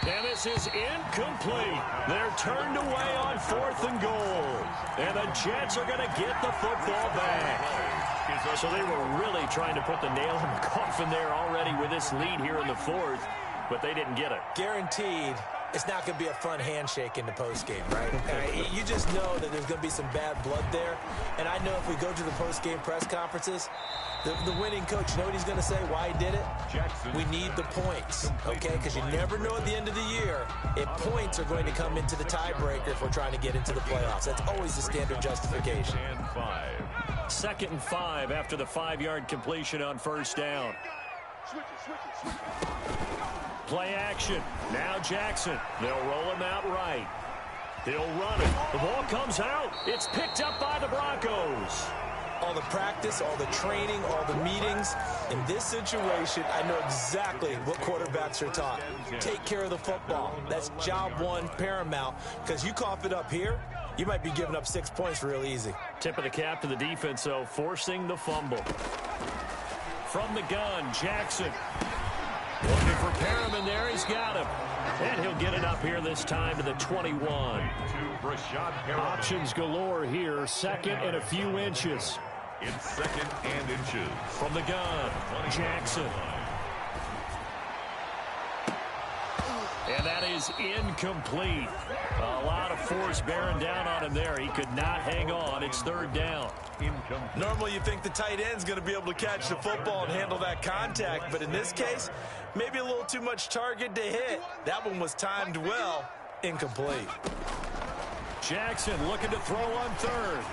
And this is incomplete. They're turned away on 4th and goal. And the Jets are going to get the football back. So they were really trying to put the nail in the coffin there already with this lead here in the 4th, but they didn't get it. Guaranteed it's not going to be a fun handshake in the postgame, right? You just know that there's going to be some bad blood there. And I know if we go to the postgame press conferences, the winning coach, you know what he's going to say, why he did it? We need the points, okay? Because you never know at the end of the year if points are going to come into the tiebreaker if we're trying to get into the playoffs. That's always the standard justification. 2nd and 5 after the 5-yard completion on first down. Play action. Now Jackson. They'll roll him out right. He'll run it. The ball comes out. It's picked up by the Broncos. All the practice, all the training, all the meetings. In this situation, I know exactly what quarterbacks are taught. Take care of the football. That's job one, paramount. Because you cough it up here, you might be giving up 6 points real easy. Tip of the cap to the defense, though, forcing the fumble. From the gun, Jackson. Looking for Perriman there. He's got him. And he'll get it up here this time to the 21. Options galore here. 2nd and a few inches. It's 2nd and inches. From the gun, Jackson. And that is incomplete. A lot of force bearing down on him there. He could not hang on. It's 3rd down. Normally you think the tight end's going to be able to catch the football and handle that contact, but in this case, maybe a little too much target to hit. That one was timed well. Incomplete. Jackson looking to throw on 3rd.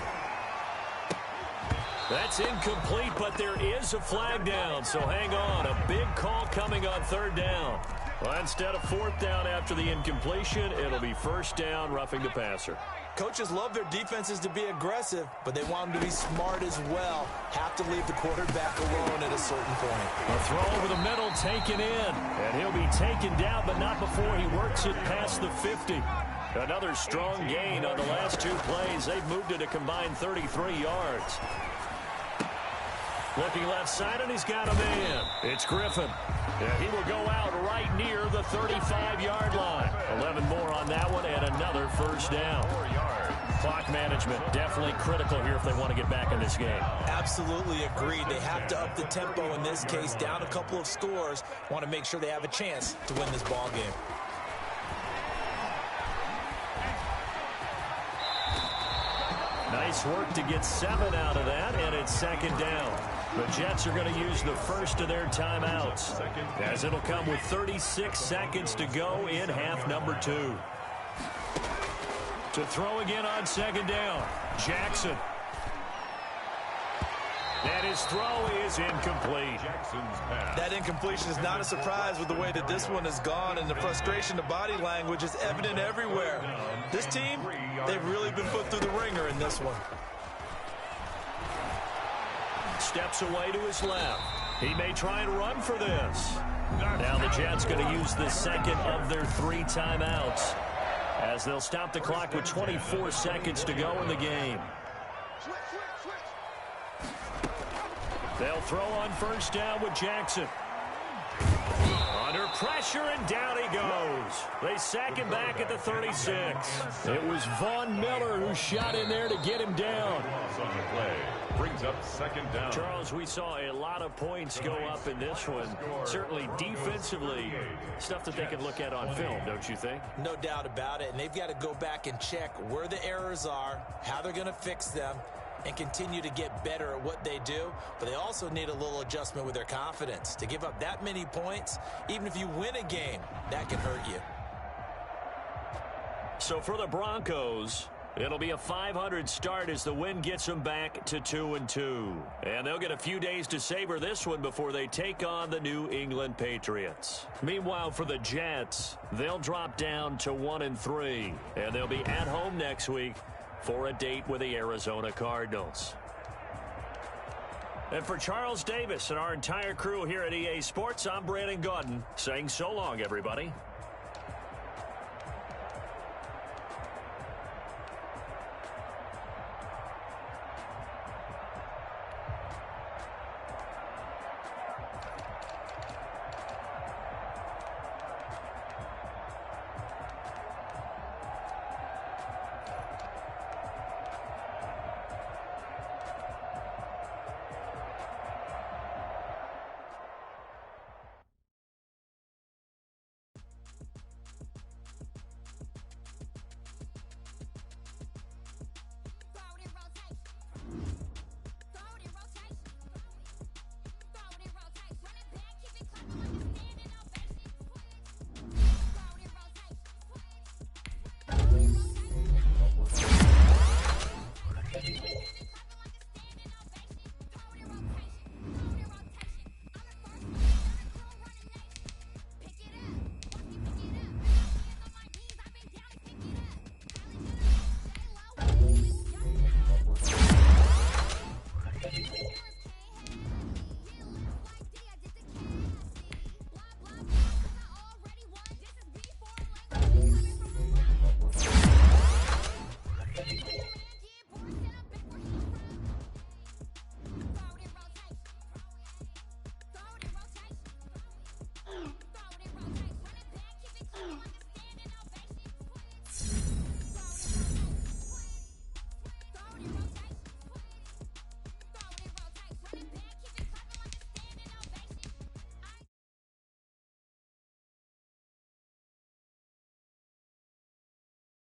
That's incomplete, but there is a flag down, so hang on. A big call coming on 3rd down. Well, instead of 4th down after the incompletion, it'll be 1st down, roughing the passer. Coaches love their defenses to be aggressive, but they want them to be smart as well. Have to leave the quarterback alone at a certain point. A throw over the middle taken in, and he'll be taken down, but not before he works it past the 50. Another strong gain on the last 2 plays. They've moved it a combined 33 yards. Looking left side, and he's got a man. It's Griffin. Yeah, he will go out right near the 35-yard line. 11 more on that one, and another 1st down. Clock management definitely critical here if they want to get back in this game. Absolutely agreed. They have to up the tempo in this case, down a couple of scores. Want to make sure they have a chance to win this ball game. Nice work to get 7 out of that, and it's 2nd down. The Jets are going to use the first of their timeouts, as it'll come with 36 seconds to go in half number 2. To throw again on 2nd down, Jackson. And his throw is incomplete. That incompletion is not a surprise with the way that this one has gone, and the frustration, the body language is evident everywhere. This team, they've really been put through the ringer in this one. Steps away to his left. He may try and run for this. Now the Jets going to use the 2nd of their 3 timeouts, as they'll stop the clock with 24 seconds to go in the game. They'll throw on 1st down with Jackson. Under pressure, and down he goes. They sack him back at the 36. It was Von Miller who shot in there to get him down. Brings up 2nd down. Charles, we saw a lot of points go up in this one. Certainly defensively, stuff that they can look at on film, don't you think? No doubt about it, and they've got to go back and check where the errors are, how they're going to fix them, and continue to get better at what they do. But they also need a little adjustment with their confidence. To give up that many points, even if you win a game, that can hurt you. So for the Broncos, it'll be a .500 start as the win gets them back to 2-2. And they'll get a few days to savor this one before they take on the New England Patriots. Meanwhile, for the Jets, they'll drop down to 1-3. And they'll be at home next week for a date with the Arizona Cardinals. And for Charles Davis and our entire crew here at EA Sports, I'm Brandon Gaudin saying so long, everybody.